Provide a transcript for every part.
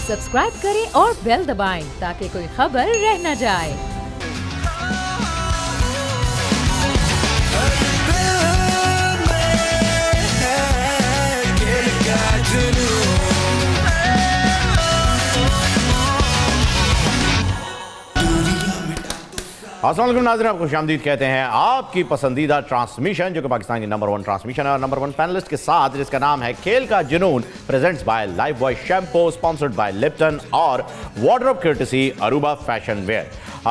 Subscribe करें और bell दबाएं ताकि कोई खबर रह न जाए। अस्सलाम वालेकुम नाज़रीन, आपको खुशामदीद कहते हैं आपकी पसंदीदा ट्रांसमिशन जो कि पाकिस्तान की नंबर 1 ट्रांसमिशन है और नंबर 1 पैनलिस्ट के साथ, जिसका नाम है खेल का जुनून, presents by Lifebuoy shampoo, sponsored by Lipton और wardrobe courtesy Aruba fashion wear.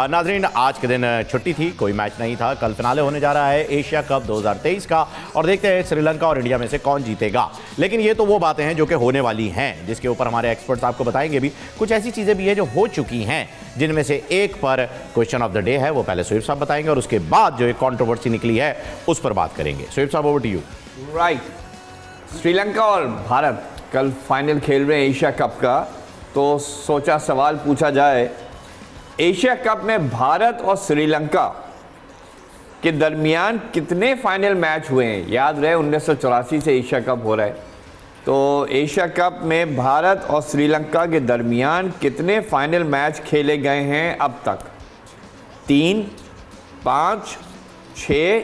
नाज़रीन, आज के दिन छुट्टी थी, कोई मैच नहीं था। कल फिनाले होने जा रहा है एशिया कप 2023 का और देखते हैं श्रीलंका और इंडिया में से कौन जीतेगा। लेकिन ये तो वो बातें हैं जो कि होने वाली हैं, जिसके ऊपर हमारे एक्सपर्ट्स आपको बताएंगे भी। कुछ ऐसी चीज़ें भी हैं जो हो चुकी हैं, जिनमें से एक पर क्वेश्चन ऑफ द डे है, वो पहले सोहेब साहब बताएंगे और उसके बाद जो एक कंट्रोवर्सी निकली है उस पर बात करेंगे। Sohaib sahab, over to you. Right, Sri Lanka और भारत कल फाइनल खेल रहे हैं एशिया कप का। तो सोचा सवाल पूछा जाए, एशिया कप में भारत और श्रीलंका के दरमियान कितने फाइनल मैच हुए हैं। याद रहे 1984 से एशिया कप हो रहा है, तो एशिया कप में भारत और श्रीलंका के दरमियान कितने फाइनल मैच खेले गए हैं अब तक? 3, 5, 6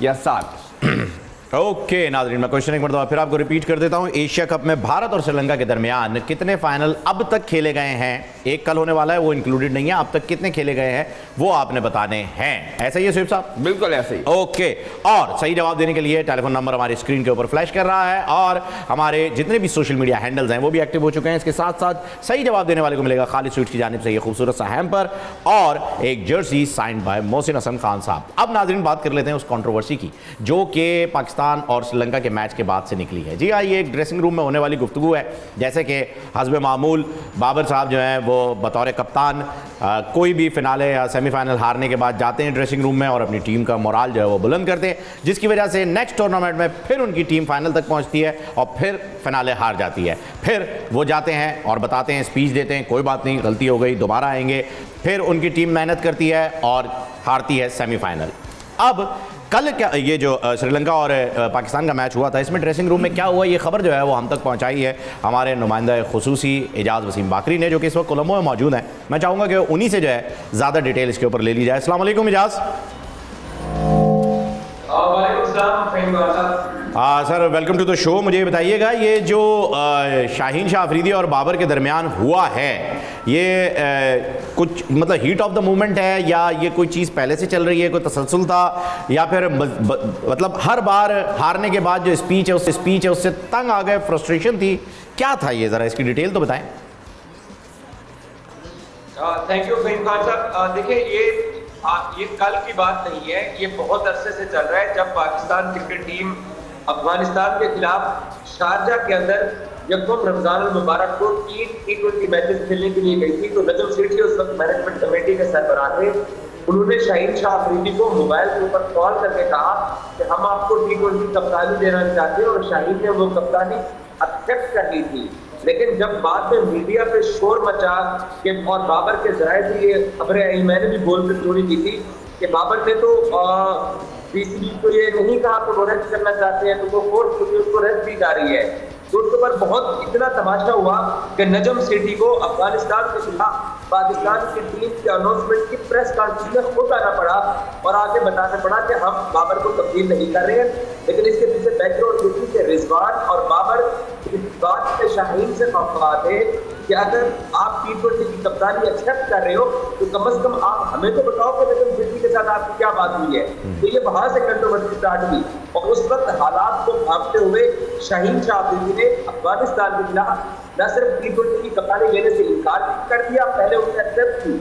या 7? ओके नाज़रीन, मैं क्वेश्चन एक मरतबा फिर आपको रिपीट कर देता हूं। एशिया कप में भारत और श्रीलंका के दरमियान कितने फाइनल अब तक खेले गए हैं? एक कल होने वाला है, वो इंक्लूडेड नहीं है। अब तक कितने खेले गए हैं वो आपने बताने हैं। ऐसा ही है सोहेब साहब? बिल्कुल ऐसे ही। ओके, और सही जवाब देने के लिए टेलीफोन नंबर हमारी स्क्रीन के ऊपर फ्लैश कर रहा है और हमारे जितने भी सोशल मीडिया हैंडल्स हैं वो भी एक्टिव हो चुके हैं। इसके साथ साथ सही जवाब देने वाले को मिलेगा खालिद स्वीट्स की जानिब से ये खूबसूरत सा हैम्पर और एक jersey signed by Mohsin Hasan Khan sahab. अब नाज़रीन बात कर लेते हैं उस कंट्रोवर्सी की जो कि पाकिस्तान और श्रीलंका के मैच के बाद से निकली है। जी हाँ, ये एक ड्रेसिंग रूम में होने वाली गुफ्तगू है। जैसे कि हस्ब मामूल बाबर साहब जो हैं वो बतौर कप्तान कोई भी फिनाले या सेमीफाइनल हारने के बाद जाते हैं ड्रेसिंग रूम में और अपनी टीम का मोराल जो है वो बुलंद करते हैं, जिसकी वजह से नेक्स्ट टूर्नामेंट में फिर उनकी टीम फाइनल तक पहुंचती है और फिर फिनाले हार जाती है। फिर वो जाते हैं और बताते हैं, स्पीच देते हैं, कोई बात नहीं, गलती हो गई, दोबारा आएंगे। फिर उनकी टीम मेहनत करती है और हारती है सेमीफाइनल। अब कल क्या ये जो श्रीलंका और पाकिस्तान का मैच हुआ था, इसमें ड्रेसिंग रूम में क्या हुआ, ये खबर जो है वो हम तक पहुंचाई है हमारे नुमाइंदा खुसूसी एजाज़ वसीम बाकरी ने, जो कि इस वक्त कोलंबो में मौजूद हैं। मैं चाहूँगा कि उन्हीं से जो है ज़्यादा डिटेल इसके ऊपर ले ली जाए। अस्सलाम वालेकुम Ejaz. Sir, welcome to the show. मुझे ये बताइएगा, ये जो शाहीन शाह अफरीदी और बाबर के दरमियान हुआ है, ये कुछ मतलब हीट ऑफ द मोमेंट है या ये कोई चीज़ पहले से चल रही है, कोई तसलसल था, या फिर मतलब हर बार हारने के बाद जो स्पीच है उससे तंग आ गए, फ्रस्ट्रेशन थी, क्या था ये? ज़रा इसकी डिटेल तो बताएं। थैंक यू फहीम खान साहब। देखिए, ये कल की बात नहीं है, ये बहुत अरसे से चल रहा है। जब पाकिस्तान क्रिकेट टीम अफगानिस्तान के खिलाफ शारजा के अंदर यकम रमजान मुबारक को 3 T20 मैचेस खेलने के लिए गई थी, तो नजम सेठी उस वक्त मैनेजमेंट कमेटी के सरबराह थे। उन्होंने शाहीन शाह अफरीदी को मोबाइल के ऊपर कॉल करके कहा कि हम आपको T20 कप्तानी देना चाहते हैं, और शाहीन ने वो कप्तानी एक्सेप्ट कर ली थी। लेकिन जब बाद में मीडिया पे शोर मचा कि और बाबर के जराए से ये खबरें आई, मैंने भी बोल कर थोड़ी की थी कि बाबर ने तो बीसीबी को ये नहीं कहा तो वो रेस्ट करना चाहते हैं, तो वो फोर्स उसको रेस्ट दी जा रही है। तो उसके बाद बहुत इतना तमाशा हुआ कि नजम सेठी को अफगानिस्तान के खिलाफ पाकिस्तान की टीम के अनाउंसमेंट की प्रेस कॉन्फ्रेंस में खुद आना पड़ा और आगे बताना पड़ा कि हम बाबर को तब्दील नहीं कर रहे हैं। लेकिन इसके पीछे बैकग्राउंड देखिए कि रिजवान और बाबर इस बात से शाहीन से मफाद है कि अगर आप T20 की कप्तानी एक्सेप्ट कर रहे हो तो कम से कम आप हमें तो बताओ कि नजम सेठी के साथ आपकी क्या बात हुई है। तो ये वहां से कंट्रोवर्सी स्टार्ट हुई और उस वक्त हालात को भांपते हुए शाहीन शाह अफरीदी ने अफगानिस्तान के खिलाफ न सिर्फ T20 की कप्तानी लेने से इनकार कर दिया, पहले उन्होंने एक्सेप्ट की,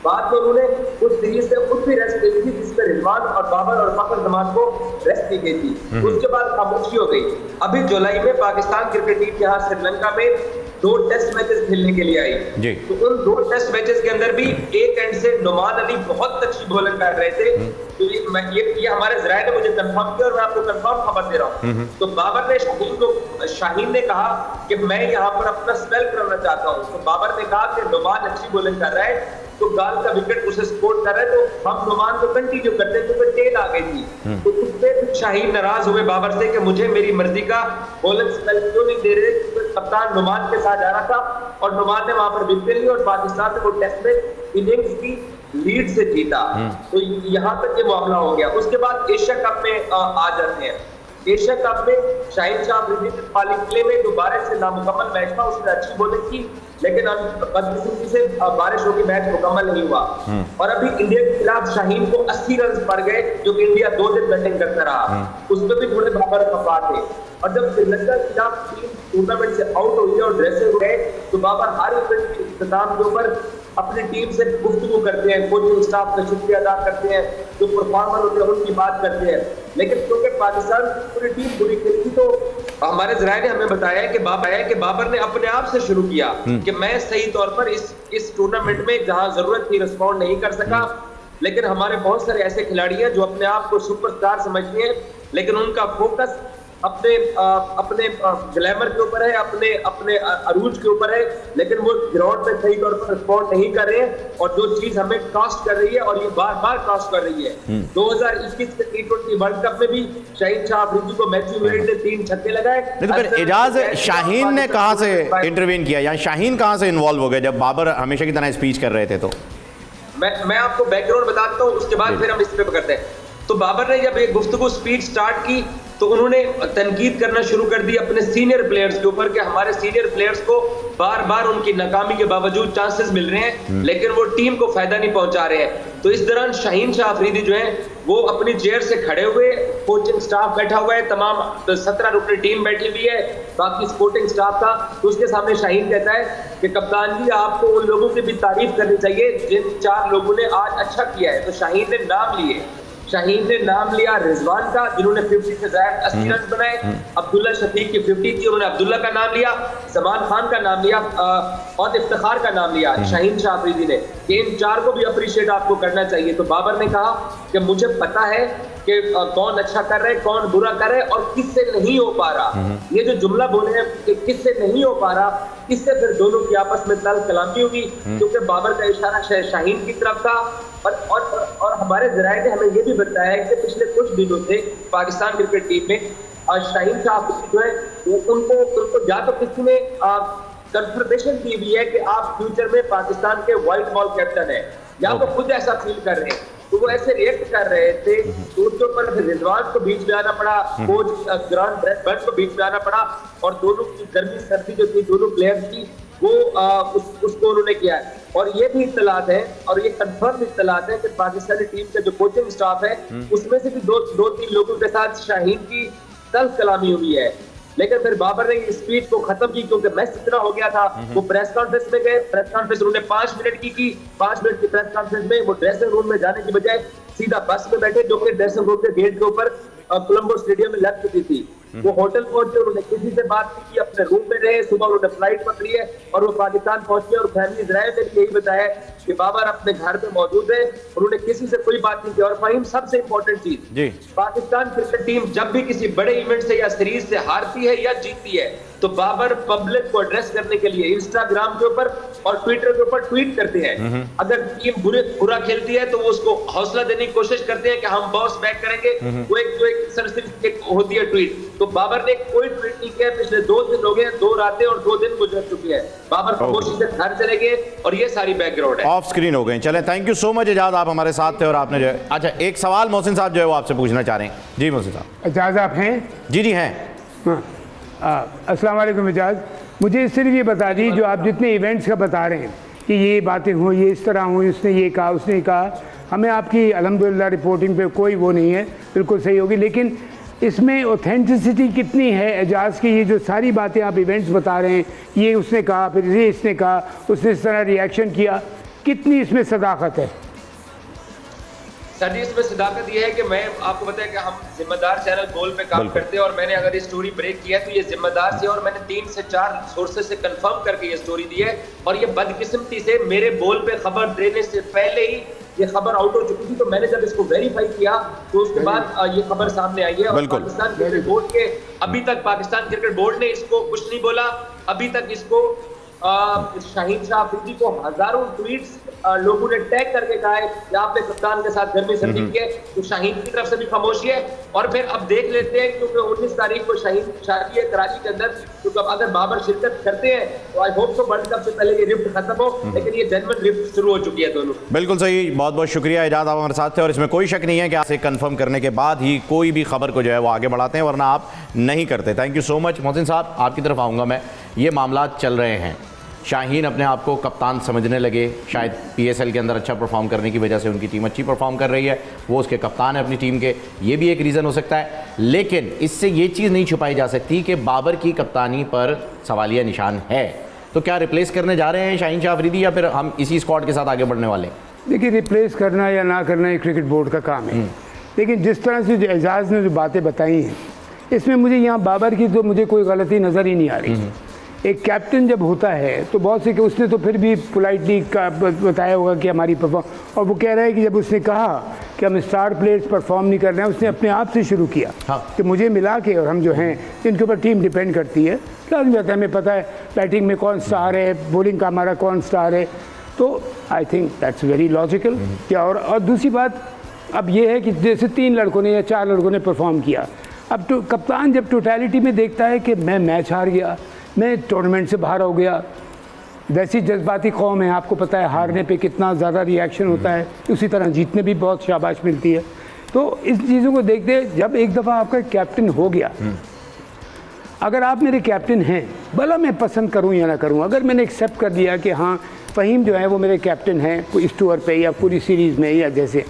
बाद में उन्होंने उस सीरीज से खुद भी रेस्ट दी थी, जिसमें रिजवान और बाबर और फखर जमान को रेस्ट दी गई थी। उसके बाद खामोशी हो गई। अभी जुलाई में पाकिस्तान क्रिकेट टीम यहाँ श्रीलंका में 2 टेस्ट मैचेस खेलने के लिए आई, तो उन 2 टेस्ट मैचेस के अंदर भी एक एंड से नुमान अली बहुत अच्छी बॉलिंग कर रहे थे। तो ये हमारे जराये ने मुझे कंफर्म किया और मैं आपको कंफर्म खबर दे रहा हूँ। तो बाबर ने शाहीन ने कहा कि मैं यहाँ पर अपना स्पेल करना चाहता हूँ, तो बाबर ने कहा कि नुमान अच्छी बॉलिंग कर रहा है, तो गाल का विकेट उसे सपोर्ट कर रहे तो हम नुमान को कंटिन्यू करते क्योंकि टेल आ गई थी। तो उससे शाहीन नाराज हुए बाबर से कि मुझे मेरी मर्जी का बॉलिंग स्पेल क्यों नहीं दे रहे, क्योंकि कप्तान नुमान के साथ जा रहा था और नुमान ने वहां पर विकेट ली और पाकिस्तान ने वो टेस्ट में इनिंग्स की लीड से जीता। तो यहाँ तक ये मामला हो गया। उसके बाद एशिया कप में आ जाते हैं। एशिया कप में शाहीन शाह अफरीदी ने पालीकिले में दोबारा से नामुकम्मल मैच था, उसने अच्छी बॉलिंग की लेकिन बदकिस्मती से बारिश होकर मैच मुकम्मल नहीं हुआ और अभी इंडिया के खिलाफ शाहीन को 80 रन पड़ गए जो कि इंडिया 2 दिन बैटिंग करता रहा, उसमें भी थोड़े बाबर खफा थे। और जब श्रीलंका के खिलाफ टीम टूर्नामेंट से आउट हुई और ड्रेसिंग गए तो बाबर हर इवेंट के इख्तिताम के ऊपर अपनी टीम से गुफ्तगू करते हैं, कोचिंग स्टाफ का शुक्रिया अदा करते हैं, जो परफॉर्मर होते हैं उनकी बात करते हैं। लेकिन क्योंकि पाकिस्तान की पूरी टीम बुरी खेली तो हमारे जराये ने हमें बताया कि बाबर ने अपने आप से शुरू किया कि मैं सही तौर पर इस टूर्नामेंट में जहां जरूरत थी रिस्पॉन्ड नहीं कर सका। लेकिन हमारे बहुत सारे ऐसे खिलाड़ी हैं जो अपने आप को सुपरस्टार समझते हैं लेकिन उनका फोकस अपने ग्लैमर के ऊपर है, अपने अरूज के ऊपर है, लेकिन वो ग्राउंड में सही तौर पर रिस्पॉन्ड नहीं कर रहे हैं और जो चीज हमें कॉस्ट कर रही है और ये बार बार कॉस्ट कर रही है। 2021 के T20 वर्ल्ड कप में भी शाहीन शाह अफरीदी को मैथ्यू वेड ने 3 छक्के लगाए। फिर एजाज, शाहीन ने कहां से इंटरवीन किया या शाहीन कहां से इन्वॉल्व हो गए जब बाबर हमेशा की तरह स्पीच कर रहे थे? तो मैं आपको बैकग्राउंड बताता हूँ, उसके बाद फिर हम इस पे करते हैं। तो बाबर ने जब एक गुफ्तगू स्पीच स्टार्ट की तो उन्होंने तनकीद करना शुरू कर दी अपने सीनियर प्लेयर्स के ऊपर कि हमारे सीनियर प्लेयर्स को बार बार उनकी नाकामी के बावजूद चांसेस मिल रहे हैं लेकिन वो टीम को फायदा नहीं पहुंचा रहे हैं। तो इस दौरान शाहीन शाह अफरीदी जो है वो अपनी चेयर से खड़े हुए, कोचिंग स्टाफ बैठा हुआ है, तमाम 17 रुकनी टीम बैठी हुई है, बाकी सपोर्टिंग स्टाफ था। तो उसके सामने शाहीन कहता है कि कप्तान जी आपको उन लोगों की भी तारीफ करनी चाहिए जिन 4 लोगों ने आज अच्छा किया है। तो शाहीन ने नाम लिया रिजवान का जिन्होंने 50 से ज्यादा 80 रन बनाए, अब्दुल्ला शफीक की 50 थी उन्होंने अब्दुल्ला का नाम लिया, सलमान खान का नाम लिया और इफ्तिखार का नाम लिया शाहीन शाह अफरीदी ने कि इन 4 को भी अप्रिशिएट आपको करना चाहिए। तो बाबर ने कहा कि मुझे पता है कि कौन अच्छा कर रहा है कौन बुरा कर रहा है और किससे नहीं हो पा रहा। ये जो जुमला बोले हैं कि किससे नहीं हो पा रहा, इससे फिर दोनों की आपस में तल कलामी होगी क्योंकि बाबर का इशारा शाहीन की तरफ था। और हमारे जराये ने हमें ये भी बताया कि पिछले कुछ दिनों से पाकिस्तान क्रिकेट टीम में शाहीन शाह जो है उनको या तो किसी ने कंफर्मेशन दी हुई है कि आप फ्यूचर में पाकिस्तान के व्हाइट बॉल कैप्टन है या तो खुद ऐसा फील कर रहे हैं, तो वो ऐसे रिएक्ट कर रहे थे। तो उसके ऊपर रिजवान को बीच में आना पड़ा, कोच ग्रांड ब्रेड को बीच में आना पड़ा और दोनों की गर्मी सर्दी जो थी दोनों प्लेयर्स की वो उसको उन्होंने किया है। और ये भी इत्तलात है और ये कंफर्म इत्तलात है कि पाकिस्तानी टीम का जो कोचिंग स्टाफ है उसमें से भी दो तीन लोगों के साथ शाहीन की तल्ख कलामी हुई है। लेकिन फिर बाबर ने इस स्पीच को खत्म की क्योंकि मैच इतना हो गया था। वो प्रेस कॉन्फ्रेंस में गए, प्रेस कॉन्फ्रेंस उन्होंने 5 मिनट की 5 मिनट की प्रेस कॉन्फ्रेंस में वो ड्रेसिंग रूम में जाने की बजाय सीधा बस में बैठे जो कि ड्रेसिंग रूम के गेट के ऊपर कोलंबो स्टेडियम में लग चुकी थी। वो होटल पहुंचे, उन्होंने किसी से बात नहीं की, अपने रूम में रहे, सुबह उन्होंने फ्लाइट पकड़ी है और वो पाकिस्तान पहुंचे और फैमिली जराये ने यही बताया कि बाबर अपने घर पे मौजूद है, उन्होंने किसी से कोई बात नहीं की। और फाहिम सबसे इंपॉर्टेंट चीज, पाकिस्तान क्रिकेट टीम जब भी किसी बड़े इवेंट से या सीरीज से हारती है या जीतती है तो बाबर पब्लिक को एड्रेस करने के लिए इंस्टाग्राम के ऊपर और ट्विटर के ऊपर ट्वीट करते हैं। अगर टीम बुरा खेलती है तो वो उसको हौसला देने की कोशिश करते हैं कि हम बाउंस बैक करेंगे। वो एक सरसिर्फ एक होती है ट्वीट, तो बाबर ने कोई ट्वीट नहीं किया। पिछले 2 दिन हो गए, 2 रातें और 2 दिन गुजर चुकी है। बाबर खामोशी से घर चले गए और ये सारी बैकग्राउंड है। ऑफ स्क्रीन हो गए। चले, thank you so much Ejaz, आप हमारे साथ थे और आपने जो है अच्छा एक सवाल मोहसिन साहब जो है वो आपसे पूछना चाह रहे हैं। जी मोहसिन साहब। एजाज आप हैं? जी हैं। अस्सलाम वालेकुम एजाज, मुझे सिर्फ ये बता दी जो आप जितने इवेंट्स का बता रहे हैं कि ये बातें हुई, ये इस तरह हुई, उसने ये कहा उसने कहा, हमें आपकी अल्हम्दुलिल्लाह रिपोर्टिंग पे कोई वो नहीं है, बिल्कुल सही होगी। लेकिन इसमें ऑथेंटिसिटी कितनी है एजाज की? ये जो सारी बातें आप इवेंट्स बता रहे हैं, ये उसने कहा, फिर ये इसने कहा, उसने इस तरह रिएक्शन किया, कितनी इसमें सदाकत है? सर जी, इसमें सदाकत ये है कि मैं आपको बताया कि हम जिम्मेदार चैनल गोल पे काम करते हैं और मैंने अगर ये स्टोरी ब्रेक किया है तो ये जिम्मेदार से और मैंने 3 से 4 सोर्सेज से कंफर्म करके ये स्टोरी दी है। और ये बदकिस्मती से मेरे बोल पे खबर देने से पहले ही ये खबर आउट हो चुकी थी, तो मैंने जब इसको वेरीफाई किया तो उसके बाद ये खबर सामने आई है। और पाकिस्तान क्रिकेट बोर्ड के अभी तक पाकिस्तान क्रिकेट बोर्ड ने इसको कुछ नहीं बोला, अभी तक इसको शाहीन शाह अफरीदी को हजारों ट्वीट्स लोगों ने टैग करके कहा है कि आपने कप्तान के साथ गर्मी सर्दी की है, तो शाहीन की तरफ से भी खामोशी है। और फिर अब देख लेते हैं क्योंकि 19 तारीख को शाहीन शादी है कराची के अंदर, क्योंकि अगर बाबर शिरकत करते हैं तो I hope so world cup से पहले ये रिफ्ट खत्म हो, लेकिन ये जेन्युइन रिफ्ट शुरू हो चुकी है दोनों। बिल्कुल सही, बहुत बहुत शुक्रिया इजाज़, आप हमारे साथ थे और इसमें कोई शक नहीं है कि आपसे कंफर्म करने के बाद ही कोई भी खबर को जो है वो आगे बढ़ाते हैं, वरना आप नहीं करते। Thank you so much. Mohsin साहब, आपकी तरफ आऊँगा मैं। ये मामला चल रहे हैं, शाहीन अपने आप को कप्तान समझने लगे, शायद पीएसएल के अंदर अच्छा परफॉर्म करने की वजह से उनकी टीम अच्छी परफॉर्म कर रही है, वो उसके कप्तान है अपनी टीम के, ये भी एक रीज़न हो सकता है। लेकिन इससे ये चीज़ नहीं छुपाई जा सकती कि बाबर की कप्तानी पर सवालिया निशान है। तो क्या रिप्लेस करने जा रहे हैं शाहीन शाह अफरीदी, या फिर हम इसी स्क्वाड के साथ आगे बढ़ने वाले हैं? देखिए, रिप्लेस करना या ना करना ये क्रिकेट बोर्ड का काम है, लेकिन जिस तरह से जो एजाज़ ने जो बातें बताई हैं, इसमें मुझे यहाँ बाबर की तो मुझे कोई गलती नज़र ही नहीं आ रही। एक कैप्टन जब होता है तो बहुत से, उसने तो फिर भी पोलाइटली बताया होगा कि हमारी परफॉर्म, और वो कह रहा है कि जब उसने कहा कि हम स्टार प्लेयर्स परफॉर्म नहीं कर रहे हैं, उसने अपने आप से शुरू किया। हाँ। कि मुझे मिला के, और हम जो हैं जिनके ऊपर टीम डिपेंड करती है, लाजमी आता है, हमें पता है बैटिंग में कौन स्टार है, बॉलिंग का हमारा कौन स्टार है, तो I think that's very logical. क्या और दूसरी बात अब ये है कि जैसे 3 लड़कों ने या 4 लड़कों ने परफॉर्म किया, अब तो कप्तान जब टोटलिटी में देखता है कि मैं मैच हार गया, मैं टूर्नामेंट से बाहर हो गया, वैसी जज्बाती कौम है, आपको पता है हारने पे कितना ज़्यादा रिएक्शन होता है, उसी तरह जीतने भी बहुत शाबाश मिलती है। तो इस चीज़ों को देखते जब एक दफ़ा आपका कैप्टन हो गया, अगर आप मेरे कैप्टन हैं, भला मैं पसंद करूं या ना करूं, अगर मैंने एक्सेप्ट कर लिया कि हाँ फ़हीम जो है वो मेरे कैप्टन हैं इस टूर पे या पूरी सीरीज़ में, या जैसे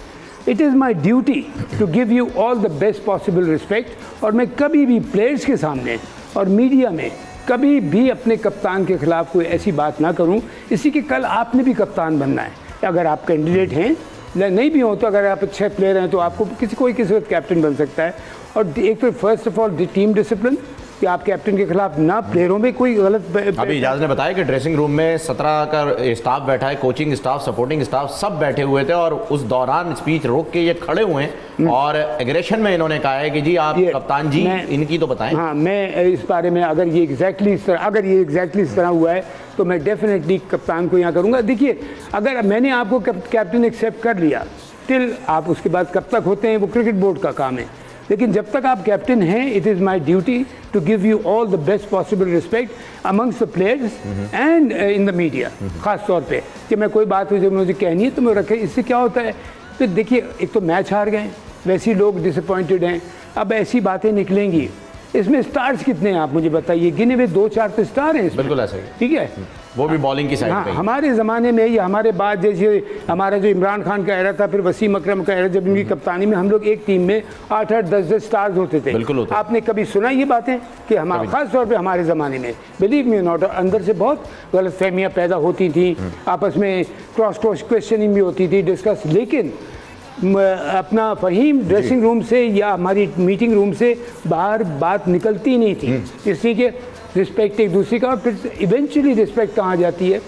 it is my duty to give you all the best possible respect. और मैं कभी भी प्लेयर्स के सामने और मीडिया में कभी भी अपने कप्तान के ख़िलाफ़ कोई ऐसी बात ना करूं, इसी के कल आपने भी कप्तान बनना है। अगर आप कैंडिडेट हैं, नहीं भी हो तो अगर आप अच्छे प्लेयर हैं तो आपको कोई किसी वक्त कैप्टन बन सकता है। और एक तो first of all team discipline, कि आप कैप्टन के खिलाफ ना प्लेयरों में कोई गलत। अभी इजाज़ ने बताया कि ड्रेसिंग रूम में 17 का स्टाफ बैठा है, कोचिंग स्टाफ, सपोर्टिंग स्टाफ सब बैठे हुए थे, और उस दौरान स्पीच रोक के ये खड़े हुए हैं और एग्रेशन में इन्होंने कहा है कि जी आप कप्तान जी इनकी तो बताएं। हाँ, मैं इस बारे में अगर ये एग्जैक्टली इस तरह हुआ है तो मैं डेफिनेटली कप्तान को यहाँ करूँगा। देखिए, अगर मैंने आपको कैप्टन एक्सेप्ट कर लिया, टिल आप उसके बाद कब तक होते हैं वो क्रिकेट बोर्ड का काम है, लेकिन जब तक आप कैप्टन हैं, it is my duty to give you all the best possible respect amongst the players and in the media. ख़ास तौर पे कि मैं कोई बात जब मुझे कहनी है तो मैं रखे। इससे क्या होता है, तो देखिए, एक तो मैच हार गए, वैसे ही लोग डिसअपॉइंटेड हैं, अब ऐसी बातें निकलेंगी। इसमें स्टार्स कितने हैं आप मुझे बताइए, गिने हुए 2-4 तो स्टार हैं। बिल्कुल ऐसा ही, ठीक है, वो भी बॉलिंग की साइड हाँ, पे। हमारे ज़माने में या हमारे बाद जैसे हमारा जो इमरान खान का एरा था, फिर वसीम अकरम का एरा, जब इनकी कप्तानी में हम लोग एक टीम में 8-8, 10-10 स्टार्स होते थे। बिल्कुल होते। आपने कभी सुना ये बातें कि हमारे खास तौर पे हमारे ज़माने में, बिलीव मी नॉट, अंदर से बहुत गलत फहमियाँ पैदा होती थी, आपस में क्रॉस क्वेश्चनिंग भी होती थी, डिस्कस। लेकिन अपना फ़हीम ड्रेसिंग रूम से या हमारी मीटिंग रूम से बाहर बात निकलती नहीं थी, इसलिए कि रिस्पेक्ट एक दूसरे का। और फिर इवेंचुअली रिस्पेक्ट कहाँ जाती है,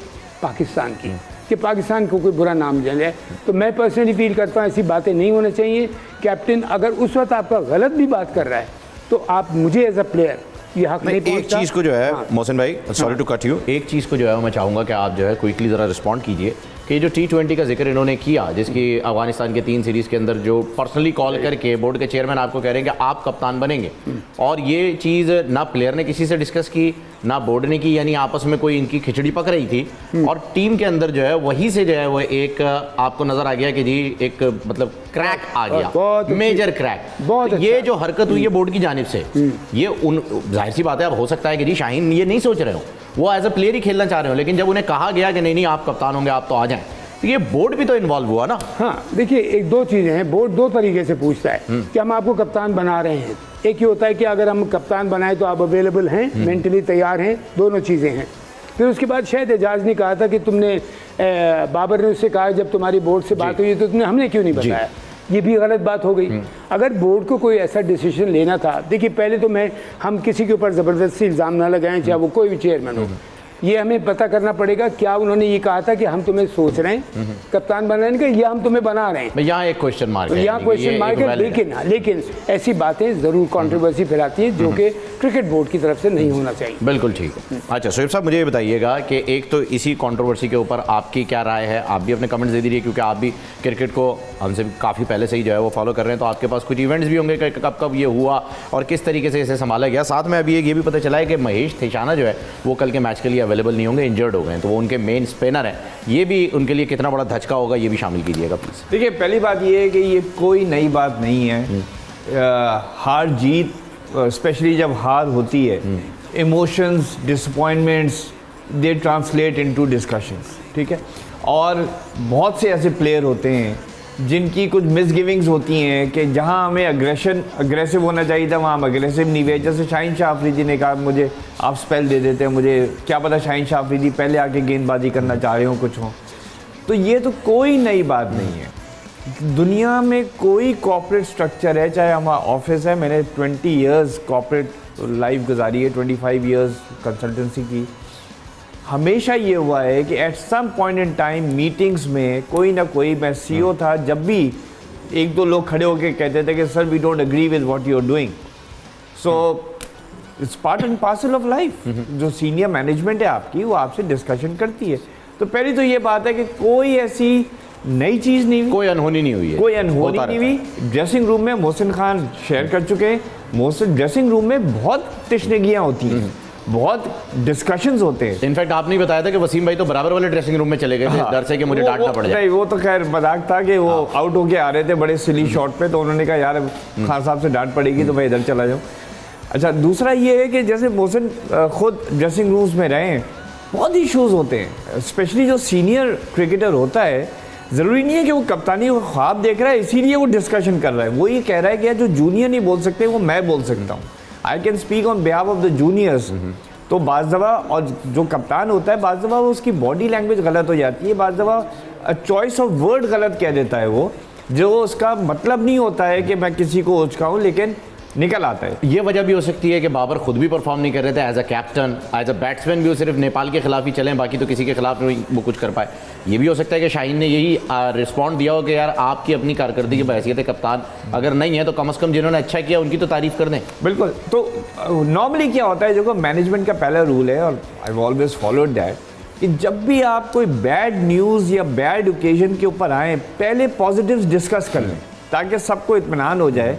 पाकिस्तान की, कि पाकिस्तान को कोई बुरा नाम जान जाए। तो मैं पर्सनली फील करता हूँ ऐसी बातें नहीं होनी चाहिए। कैप्टन अगर उस वक्त आपका गलत भी बात कर रहा है तो आप मुझे एज अ प्लेयर ये हक नहीं एक चीज़ को जो है मोहसिन भाई, सॉरी टू कट यू, एक चीज़ को जो है मैं चाहूँगा कि आप जो है क्विकली ज़रा रिस्पॉन्ड कीजिए कि जो T20 का जिक्र इन्होंने किया, जिसकी अफगानिस्तान के 3 सीरीज़ के अंदर जो पर्सनली कॉल करके बोर्ड के चेयरमैन आपको कह रहे हैं कि आप कप्तान बनेंगे, और ये चीज़ ना प्लेयर ने किसी से डिस्कस की ना बोर्ड ने की, यानी आपस में कोई इनकी खिचड़ी पक रही थी, और टीम के अंदर जो है वहीं से जो है वो एक आपको नज़र आ गया कि जी एक मतलब क्रैक आ गया, मेजर क्रैक। बहुत ये जो हरकत हुई है बोर्ड की जानिब से, ये उन जाहिर सी बात है, अब हो सकता है कि जी शाहीन ये नहीं सोच रहे हो, वो एज अ प्लेयर ही खेलना चाह रहे हो, लेकिन जब उन्हें कहा गया कि नहीं आप कप्तान होंगे, आप तो आ जाएं, तो ये बोर्ड भी तो इन्वॉल्व हुआ ना। हाँ, देखिए, एक दो चीज़ें हैं, बोर्ड 2 तरीके से पूछता है कि हम आपको कप्तान बना रहे हैं। एक ये होता है कि अगर हम कप्तान बनाए तो आप अवेलेबल हैं, मेंटली तैयार हैं, दोनों चीज़ें हैं। फिर उसके बाद शायद एजाज ने कहा था कि तुमने बाबर ने उससे कहा जब तुम्हारी बोर्ड से बात हुई तो तुमने हमने क्यों नहीं बताया, ये भी गलत बात हो गई। अगर बोर्ड को कोई ऐसा डिसीजन लेना था, देखिए पहले तो हम किसी के ऊपर ज़बरदस्ती इल्ज़ाम ना लगाएं, चाहे वो कोई भी चेयरमैन हो, ये हमें पता करना पड़ेगा क्या उन्होंने ये कहा था कि हम तुम्हें सोच रहे हैं कप्तान बनाने का, या हम तुम्हें बना रहे हैं। यहाँ एक क्वेश्चन मार्क है, यहाँ क्वेश्चन मार्क है, लेकिन ऐसी बातें जरूर कंट्रोवर्सी फैलाती है जो कि क्रिकेट बोर्ड की तरफ से नहीं होना चाहिए। बिल्कुल ठीक है। अच्छा शोएब साहब, मुझे ये बताइएगा कि एक तो इसी कंट्रोवर्सी के ऊपर आपकी क्या राय है? आप भी अपने कमेंट्स दे दीजिए, क्योंकि आप भी क्रिकेट को हमसे काफ़ी पहले से ही जो है वो फॉलो कर रहे हैं, तो आपके पास कुछ इवेंट्स भी होंगे कि कब कब ये हुआ और किस तरीके से इसे संभाला गया। साथ में अभी ये भी पता चला है कि महेश थिशाना जो है वो कल के मैच के लिए अवेलेबल नहीं होंगे, इंजर्ड हो गए हैं, तो वो उनके मेन स्पिनर हैं। ये भी उनके लिए कितना बड़ा धचका होगा, ये भी शामिल कीजिएगा प्लीज़। देखिए, पहली बात ये है कि ये कोई नई बात नहीं है। हार जीत, स्पेशली जब हार होती है, इमोशंस, डिसअपॉइंटमेंट्स, दे ट्रांसलेट इनटू डिस्कशंस, ठीक है। और बहुत से ऐसे प्लेयर होते हैं जिनकी कुछ मिसगिविंग्स होती हैं कि जहां हमें अग्रेसिव होना चाहिए था, वहाँ हम अग्रेसिव नहीं हुए। जैसे शाहीन शाह अफरीदी ने कहा मुझे आप स्पेल दे देते हैं, मुझे क्या पता शाहीन शाह अफरीदी पहले आके गेंदबाजी करना चाह रहे हो कुछ हो। तो ये तो कोई नई बात नहीं है। दुनिया में कोई कॉर्पोरेट स्ट्रक्चर है, चाहे हमारा ऑफिस है, मैंने 20 ईयर्स कॉर्पोरेट लाइफ गुजारी है, 25 ईयर्स कंसल्टेंसी की। हमेशा ये हुआ है कि at some point in time meetings में कोई ना कोई, मैं सीईओ था, जब भी एक दो लोग खड़े होकर कहते थे कि sir we don't agree with what you are doing, so it's part and parcel of life. जो सीनियर मैनेजमेंट है आपकी, वो आपसे डिस्कशन करती है। तो पहली तो ये बात है कि कोई ऐसी नई चीज़ नहीं हुई, कोई अनहोनी नहीं हुई है, कोई अनहोनी नहीं हुई। ड्रेसिंग रूम में मोहसिन खान शेयर कर चुके हैं, मोहसिन ड्रेसिंग रूम में बहुत तशनगियाँ होती हैं, बहुत डिस्कशंस होते हैं। इनफैक्ट आपने बताया था कि वसीम भाई तो बराबर वाले ड्रेसिंग रूम में चले गए थे, डर से कि मुझे डांटना पड़ जाए। नहीं, वो तो खैर मजाक था कि वो आउट होके आ रहे थे बड़े सिली शॉट पे, तो उन्होंने कहा यार खान साहब से डांट पड़ेगी तो मैं इधर चला जाऊँ। अच्छा, दूसरा ये है कि जैसे मोहसिन खुद ड्रेसिंग रूम्स में रहे हैं, बहुत इशूज़ होते हैं, स्पेशली जो सीनियर क्रिकेटर होता है। ज़रूरी नहीं है कि वो कप्तानी को ख्वाब देख रहा है इसीलिए वो डिस्कशन कर रहा है, वो ये कह रहा है कि यार जो जूनियर नहीं बोल सकते वो मैं बोल सकता हूँ, I can speak on behalf of the juniors. तो बाज़ दफ़ा, और जो कप्तान होता है बाज़ दफ़ा उसकी बॉडी लैंग्वेज गलत हो जाती है, बाज़ दफ़ा चॉइस ऑफ वर्ड गलत कह देता है वो, जो उसका मतलब नहीं होता है कि मैं किसी को उचकाऊँ, लेकिन निकल आता है। ये वजह भी हो सकती है कि बाबर खुद भी परफॉर्म नहीं कर रहे थे as a captain, as a batsman भी वो सिर्फ नेपाल के खिलाफ ही चले, बाकी तो किसी के खिलाफ नहीं वो कुछ कर पाए। ये भी हो सकता है कि शाहीन ने यही रिस्पॉन्ड दिया हो कि यार आपकी अपनी कारकर्दगी की बहैसियत कप्तान अगर नहीं है तो कम से कम जिन्होंने अच्छा किया उनकी तो तारीफ कर दें। बिल्कुल। तो नॉर्मली क्या होता है, जो मैनेजमेंट का पहला रूल है, और I have always followed that, कि जब भी आप कोई बैड न्यूज़ या बैड ओकेजन के ऊपर आए, पहले पॉजिटिव्स डिस्कस कर लें ताकि सबको इत्मीनान हो जाए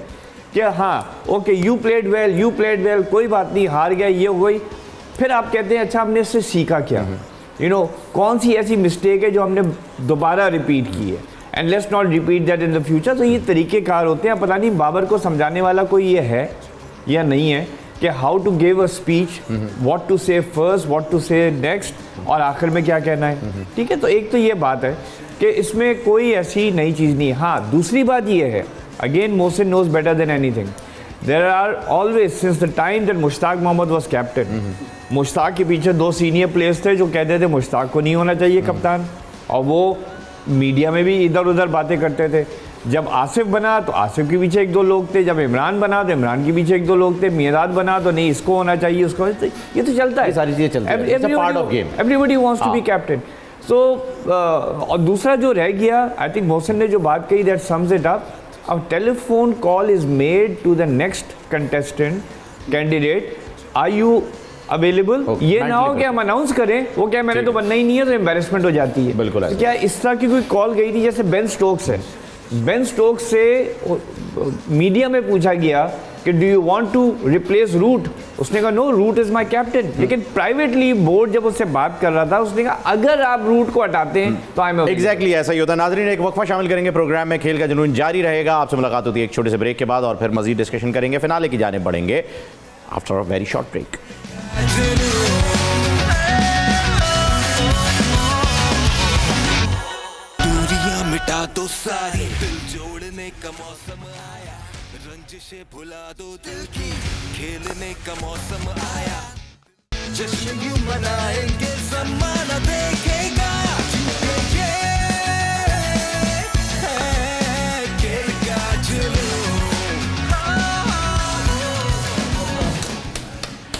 कि हाँ ओके यू प्लेड वेल, कोई बात नहीं, हार गया, ये हो गई। फिर आप कहते हैं अच्छा हमने इससे सीखा क्या, कौन सी ऐसी मिस्टेक है जो हमने दोबारा रिपीट की है, and let's not repeat that in the future. तो ये तरीक़ेकार होते हैं। पता नहीं बाबर को समझाने वाला कोई ये है या नहीं है कि how to give a speech, what to say first, what to say next, और आखिर में क्या कहना है, ठीक है। तो एक तो ये बात है कि इसमें कोई ऐसी नई चीज़ नहीं है। हाँ, दूसरी बात ये है, again Mohsin knows better than anything, there are always, since the time that Mushtaq Mohammad was captain, Mushtaq के पीछे दो सीनियर प्लेयर्स थे जो कहते थे मुश्ताक को नहीं होना चाहिए कप्तान, और वो मीडिया में भी इधर उधर बातें करते थे। जब आसिफ बना तो आसिफ के पीछे एक दो लोग थे, जब इमरान बना तो इमरान के पीछे एक दो लोग थे, मियादाद बना तो नहीं इसको होना चाहिए उसको, ये तो चलता है, सारी चीज़ें चलती हैं, it's a part of game, everybody wants to be captain. So और दूसरा जो रह गया, आई थिंक मोहसिन ने जो बात कही, that sums it up. A telephone call is made to the next contestant, candidate, are you available? ये ना हो कि हम अनाउंस करें, वो क्या मैंने तो बनना ही नहीं है, तो एम्बेरसमेंट हो जाती है। बिल्कुल। तो क्या इस तरह की कोई कॉल गई थी? जैसे बेन स्टोक्स है, बेन स्टोक्स से मीडिया में पूछा गया कि do you want to replace Root, उसने कहा no, Root is my captain. लेकिन प्राइवेटली बोर्ड जब उससे बात कर रहा था, उसने कहा अगर आप रूट को हटाते हैं तो आई एम एग्जैक्टली ऐसा ही होता है। नाज़रीन, एक वक्फा शामिल करेंगे प्रोग्राम में, खेल का जुनून जारी रहेगा। आपसे मुलाकात होती है एक छोटे से ब्रेक के बाद, और फिर मजीद डिस्कशन करेंगे, फिनाले की जानिब बढ़ेंगे after a very short break. मिटा दो सारी, दिल जोड़ने का मौसम आया, रंजिशें भुला दो दिल की, खेलने का मौसम आया, जश्न यूं मनाएंगे ज़माना देखेगा, जीतेंगे खेल का जुनून।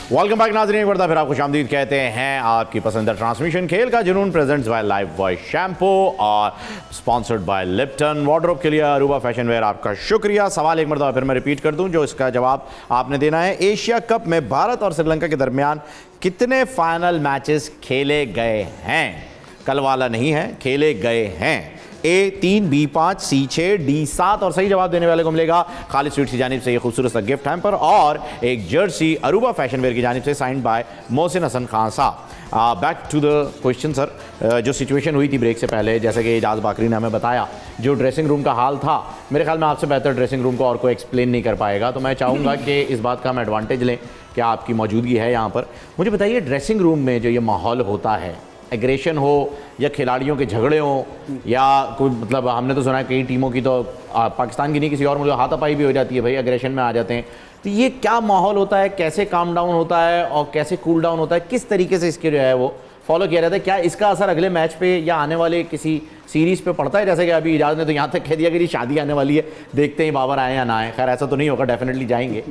वेलकम बैक नाज़रीन, एक बार फिर आपको खुशामदीद कहते हैं। आपकी पसंदीदा ट्रांसमिशन खेल का जुनून presents by Lifebuoy shampoo और स्पॉन्सर्ड बाय लिप्टन। वार्डरोब के लिए अरूबा फैशन वेयर आपका शुक्रिया। सवाल एक मरतबा फिर मैं रिपीट कर दूं, जो इसका जवाब आपने देना है। एशिया कप में भारत और श्रीलंका के दरमियान कितने फाइनल मैचेस खेले गए हैं? कल वाला नहीं है, खेले गए हैं। A3, B5, C6, D7 और सही जवाब देने वाले को मिलेगा खालिद स्वीट्स की जानिब से ये खूबसूरत सा गिफ्ट हैम्पर और एक जर्सी अरूबा फैशन वेयर की जानिब से signed by Mohsin Hasan Khan sahab. Back to the question sir, जो सिचुएशन हुई थी ब्रेक से पहले, जैसे कि एजाज बाकरी ने हमें बताया, जो ड्रेसिंग रूम का हाल था, मेरे ख्याल में आपसे बेहतर ड्रेसिंग रूम को और कोई एक्सप्लेन नहीं कर पाएगा। तो मैं चाहूँगा कि इस बात का हम एडवांटेज लें कि आपकी मौजूदगी है यहाँ पर। मुझे बताइए, ड्रेसिंग रूम में जो ये माहौल होता है, एग्रेशन हो या खिलाड़ियों के झगड़े हों या कोई, मतलब हमने तो सुना है कई टीमों की तो पाकिस्तान की नहीं किसी और मुल्क हाथापाई भी हो जाती है, भाई एग्रेशन में आ जाते हैं, तो ये क्या माहौल होता है, कैसे काम डाउन होता है और कैसे कूल डाउन होता है, किस तरीके से इसके जो है वो फॉलो किया जाता है? क्या इसका असर अगले मैच पे या आने वाले किसी सीरीज़ पे पड़ता है? जैसे कि अभी इजाज़ ने तो यहाँ तक कह दिया कि शादी आने वाली है, देखते हैं बाबर आए या ना आए। खैर ऐसा तो नहीं होगा, डेफिनेटली जाएंगे।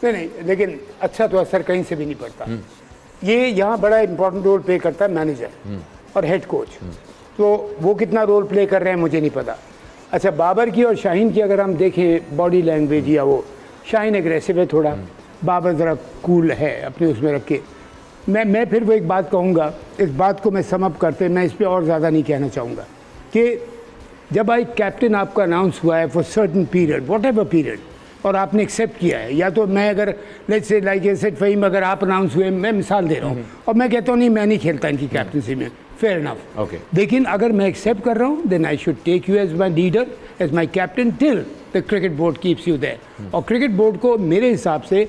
नहीं, लेकिन अच्छा तो असर कहीं से भी नहीं पड़ता। ये यहाँ बड़ा इंपॉर्टेंट रोल प्ले करता है मैनेजर और हेड कोच। तो वो कितना रोल प्ले कर रहे हैं मुझे नहीं पता। अच्छा, बाबर की और शाहीन की अगर हम देखें बॉडी लैंग्वेज या वो, शाहीन एग्रेसिव है थोड़ा, बाबर ज़रा कूल है अपने उसमें रख के। मैं फिर वो एक बात कहूँगा, इस बात को मैं समअप करते, मैं इस पर और ज़्यादा नहीं कहना चाहूँगा कि जब एक कैप्टन आपका अनाउंस हुआ है for certain period, what ever period, और आपने एक्सेप्ट किया है, या तो मैं अगर let's say like a said Faheem, अगर आप अनाउंस हुए, मैं मिसाल दे रहा हूँ और मैं कहता हूँ नहीं मैं नहीं खेलता इनकी कैप्टनसी में, फेयर इनफ, ओके। लेकिन अगर मैं एक्सेप्ट कर रहा हूँ, then I should take you as my leader, as my captain till the cricket board keeps you there. और क्रिकेट बोर्ड को मेरे हिसाब से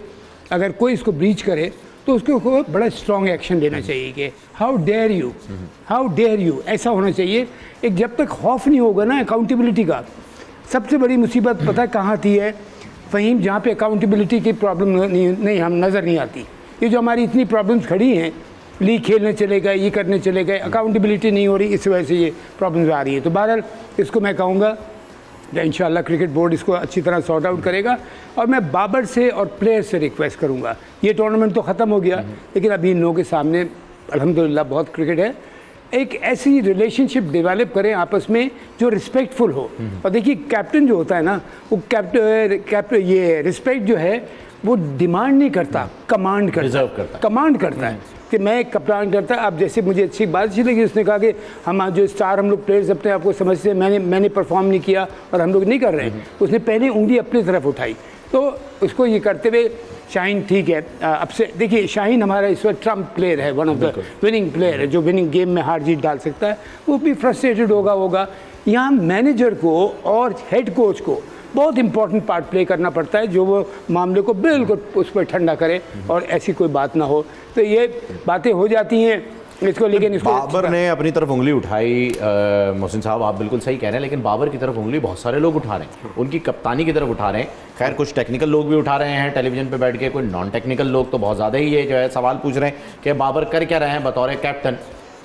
अगर कोई इसको ब्रीच करे तो उसको बड़ा स्ट्रॉन्ग एक्शन लेना चाहिए कि हाउ डेयर यू, ऐसा होना चाहिए। एक जब तक खौफ नहीं होगा ना अकाउंटेबिलिटी का, सबसे बड़ी मुसीबत पता कहाँ आती है फ़हीम, जहाँ पे अकाउंटेबिलिटी की प्रॉब्लम नहीं हम नज़र नहीं आती। ये जो हमारी इतनी प्रॉब्लम्स खड़ी हैं, लीग खेलने चले गए, ये करने चले गए, अकाउंटेबिलिटी नहीं हो रही, इस वजह से ये प्रॉब्लम्स आ रही है। तो बहरहाल इसको मैं कहूँगा इंशाल्लाह क्रिकेट बोर्ड इसको अच्छी तरह सॉर्ट आउट करेगा। और मैं बाबर से और प्लेयर से रिक्वेस्ट करूँगा, ये टूर्नामेंट तो ख़त्म हो गया, लेकिन अभी इन लोगों के सामने अल्हम्दुलिल्लाह बहुत क्रिकेट है, एक ऐसी रिलेशनशिप डेवलप करें आपस में जो रिस्पेक्टफुल हो। और देखिए कैप्टन जो होता है ना, वो कैप्टन ये रिस्पेक्ट जो है वो डिमांड नहीं करता, कमांड करता है कि मैं कप्तान करता है। अब जैसे मुझे अच्छी बात अच्छी लगी, उसने कहा कि हम जो स्टार हम लोग प्लेयर्स अपने आप को समझते हैं, मैंने परफॉर्म नहीं किया और हम लोग नहीं कर रहे हैं, उसने पहले उंगली अपनी तरफ उठाई। तो उसको ये करते हुए शाहीन ठीक है, अब से देखिए शाहीन हमारा इस वक्त ट्रम्प प्लेयर है, one of the winning player है, जो विनिंग गेम में हार जीत डाल सकता है। वो भी फ्रस्ट्रेटेड होगा। यहाँ मैनेजर को और हेड कोच को बहुत इंपॉर्टेंट पार्ट प्ले करना पड़ता है, जो वो मामले को बिल्कुल उस पर ठंडा करे और ऐसी कोई बात ना हो। तो ये बातें हो जाती हैं इसको, लेकिन इसको बाबर ने अपनी तरफ उंगली उठाई। मोहसिन साहब आप बिल्कुल सही कह रहे हैं, लेकिन बाबर की तरफ उंगली बहुत सारे लोग उठा रहे हैं, उनकी कप्तानी की तरफ उठा रहे हैं। खैर कुछ टेक्निकल लोग भी उठा रहे हैं टेलीविजन पे बैठ के, कोई नॉन टेक्निकल लोग तो बहुत ज़्यादा ही ये जो है सवाल पूछ रहे हैं कि बाबर कर क्या रहे हैं बतौर कैप्टन।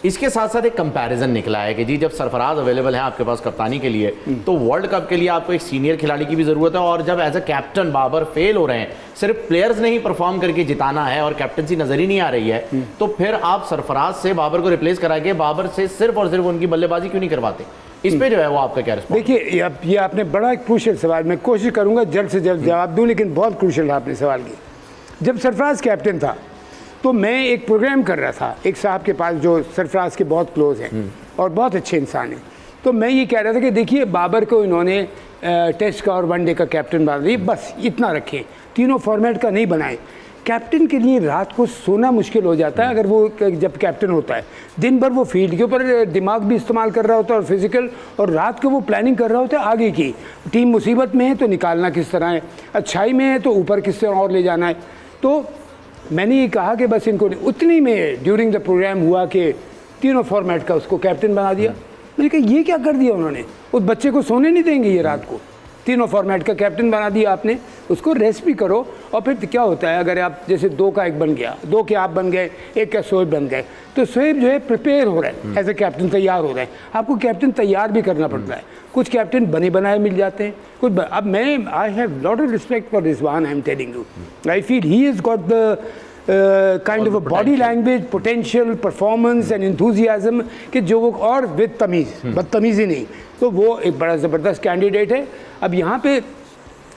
इसके साथ साथ एक कंपैरिजन निकला है कि जी जब सरफराज अवेलेबल है आपके पास कप्तानी के लिए, तो वर्ल्ड कप के लिए आपको एक सीनियर खिलाड़ी की भी ज़रूरत है, और जब as a captain Babar fail हो रहे हैं, सिर्फ प्लेयर्स ने ही परफॉर्म करके जिताना है और कैप्टनसी नजर ही नहीं आ रही है, तो फिर आप सरफराज से बाबर को रिप्लेस करा के बाबर से सिर्फ और सिर्फ उनकी बल्लेबाजी क्यों नहीं करवाते? इस पे जो है वो आपका क्या रिस्पॉन्स? देखिए ये आपने बड़ा क्रूशियल सवाल, मैं कोशिश करूँगा जल्द से जल्द जवाब दूँ, लेकिन बहुत क्रूशियल आपने सवाल किया। जब सरफराज कैप्टन था तो मैं एक प्रोग्राम कर रहा था एक साहब के पास जो सरफराज के बहुत क्लोज हैं और बहुत अच्छे इंसान हैं। तो मैं ये कह रहा था कि देखिए बाबर को इन्होंने टेस्ट का और वनडे का कैप्टन बना दिया, बस इतना रखें, तीनों फॉर्मेट का नहीं बनाए। कैप्टन के लिए रात को सोना मुश्किल हो जाता है अगर वो जब कैप्टन होता है, दिन भर वो फील्ड के ऊपर दिमाग भी इस्तेमाल कर रहा होता है और फिजिकल, और रात को वो प्लानिंग कर रहा होता है आगे की, टीम मुसीबत में है तो निकालना किस तरह है, अच्छाई में है तो ऊपर किस तरह और ले जाना है। तो मैंने ये कहा कि बस इनको उतनी में ड्यूरिंग द प्रोग्राम हुआ कि तीनों फॉर्मेट का उसको कैप्टन बना दिया। मैंने कहा ये क्या कर दिया उन्होंने, उस बच्चे को सोने नहीं देंगे ये रात को, तीनों फॉर्मेट का कैप्टन बना दिया आपने, उसको रेस्ट भी करो। और फिर क्या होता है अगर आप जैसे 2 का 1 बन गया, 2 के आप बन गए, 1 का शोएब बन गए, तो शोएब जो है प्रिपेयर हो रहा है एज ए कैप्टन, तैयार हो रहा है। आपको कैप्टन तैयार भी करना पड़ता है, कुछ कैप्टन बने बनाए मिल जाते हैं, कुछ अब मैं आई have lot of respect for Rizwan, I am telling you, I feel he has got the kind of body language, potential, performance and enthusiasm कि जो वो, और विद तमीज़, बदतमीज़ी नहीं, तो वो एक बड़ा ज़बरदस्त कैंडिडेट है। अब यहाँ पे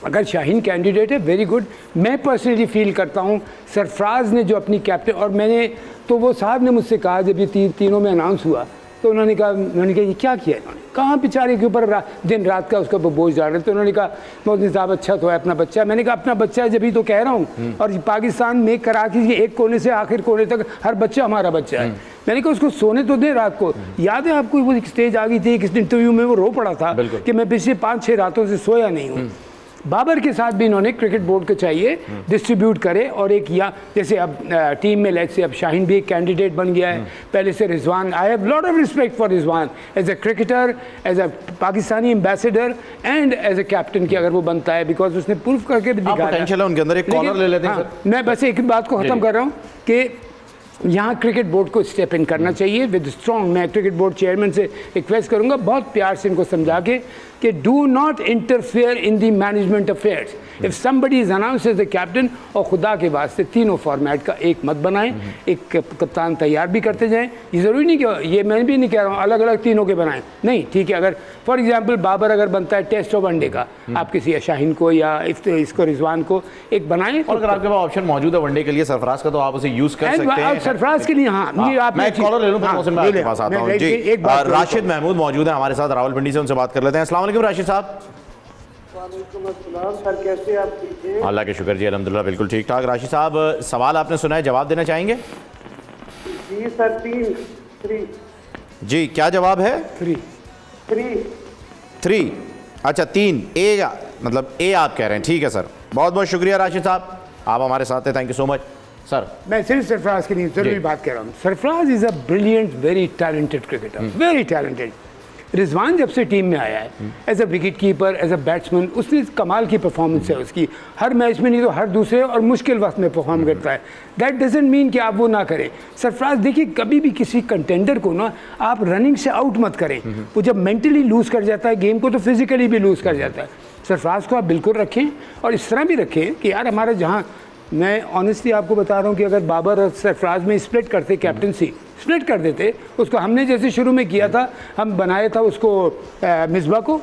अगर शाहीन कैंडिडेट है, वेरी गुड। मैं पर्सनली फील करता हूँ सरफराज ने जो अपनी कैप्टन, और मैंने तो वो साहब ने मुझसे कहा जब ये तीनों में अनाउंस हुआ तो उन्होंने कहा ये क्या किया इन्होंने, कहाँ बेचारे के ऊपर दिन रात का उसका बोझ डाल रहे। तो उन्होंने कहा मोहसिन साहब अच्छा तो है अपना बच्चा। मैंने कहा अपना बच्चा है जब ही तो कह रहा हूँ, और पाकिस्तान में कराची के एक कोने से आखिर कोने तक हर बच्चा हमारा बच्चा है। मैंने कहा उसको सोने तो दे रात को। याद है आपको वो एक स्टेज आ गई थी किस इंटरव्यू में वो रो पड़ा था कि मैं पिछले 5-6 रातों से सोया नहीं हूँ। बाबर के साथ भी इन्होंने क्रिकेट बोर्ड को चाहिए डिस्ट्रीब्यूट करे, और एक या जैसे अब टीम में लेट से अब शाहीन भी एक कैंडिडेट बन गया है, पहले से Rizwan. I have lot of respect for Rizwan as a cricketer, as a Pakistani ambassador and as a captain की अगर वो बनता है, बिकॉज उसने प्रूफ करके भी दिखाया पोटेंशियल है उनके अंदर। एक कॉलर ले लेते हैं सर। मैं बस एक बात को खत्म कर रहा हूँ कि यहाँ क्रिकेट बोर्ड को स्टेप इन करना चाहिए विद स्ट्रॉन्ग। मैं क्रिकेट बोर्ड चेयरमैन से रिक्वेस्ट करूँगा बहुत प्यार से इनको समझा के कि do not interfere in the management affairs. If somebody is announced as the captain, और खुदा के वास्ते तीनों फॉर्मेट का एक मत बनाएं, एक कप्तान तैयार भी करते जाएं। ये ज़रूरी नहीं कि ये मैं भी नहीं कह रहा हूँ अलग अलग तीनों के बनाएं, नहीं ठीक है। अगर फॉर एग्जांपल बाबर अगर बनता है टेस्ट और वनडे का, आप किसी शाहीन को या इसको रिजवान को एक बनाएं। और अगर आपके पास ऑप्शन मौजूद है वनडे के लिए सरफराज का, तो आप उसे यूज कर सकते हैं सरफराज के लिए। हाँ, मैं एक कॉलर ले लूं, फिर मौसम में आपके पास आता हूं जी। राशिद महमूद मौजूद है हमारे साथ रावलपिंडी से, उनसे बात कर लेते हैं। अस्सलाम वालेकुम राशिद साहब। सर कैसे आप? अल्लाह के शुक्र जी, अल्हम्दुलिल्लाह बिल्कुल ठीक ठाक। राशिद साहब सवाल आपने सुना है, जवाब देना चाहेंगे? जी सर, 3 जी क्या जवाब है? 3। अच्छा 3 ए, मतलब ए आप कह रहे हैं, ठीक है सर। बहुत बहुत शुक्रिया राशिद साहब, आप हमारे साथ हैं, thank you so much sir. मैं सिर्फ सरफराज की नहीं जरूरी बात कर रहा हूँ। Sarfaraz is a brilliant very talented cricketer, very talented. Rizwan जब से टीम में आया है as a wicket keeper, as a batsman, उसने कमाल की परफॉर्मेंस है उसकी, हर मैच में नहीं तो हर दूसरे और मुश्किल वक्त में परफॉर्म करता है। दैट डजंट मीन कि आप वो ना करें। सरफराज देखिए, कभी भी किसी कंटेंडर को ना आप रनिंग से आउट मत करें। वो जब मेंटली लूज़ कर जाता है गेम को तो फिजिकली भी लूज़ कर जाता है। सरफराज को आप बिल्कुल रखें, और इस तरह भी रखें कि यार हमारा जहाँ, मैं ऑनेस्टली आपको बता रहा हूँ कि अगर बाबर और सरफराज में स्प्लिट करते, कैप्टनसी स्प्लिट कर देते उसको, हमने जैसे शुरू में किया था, हम बनाया था उसको मिसबा को,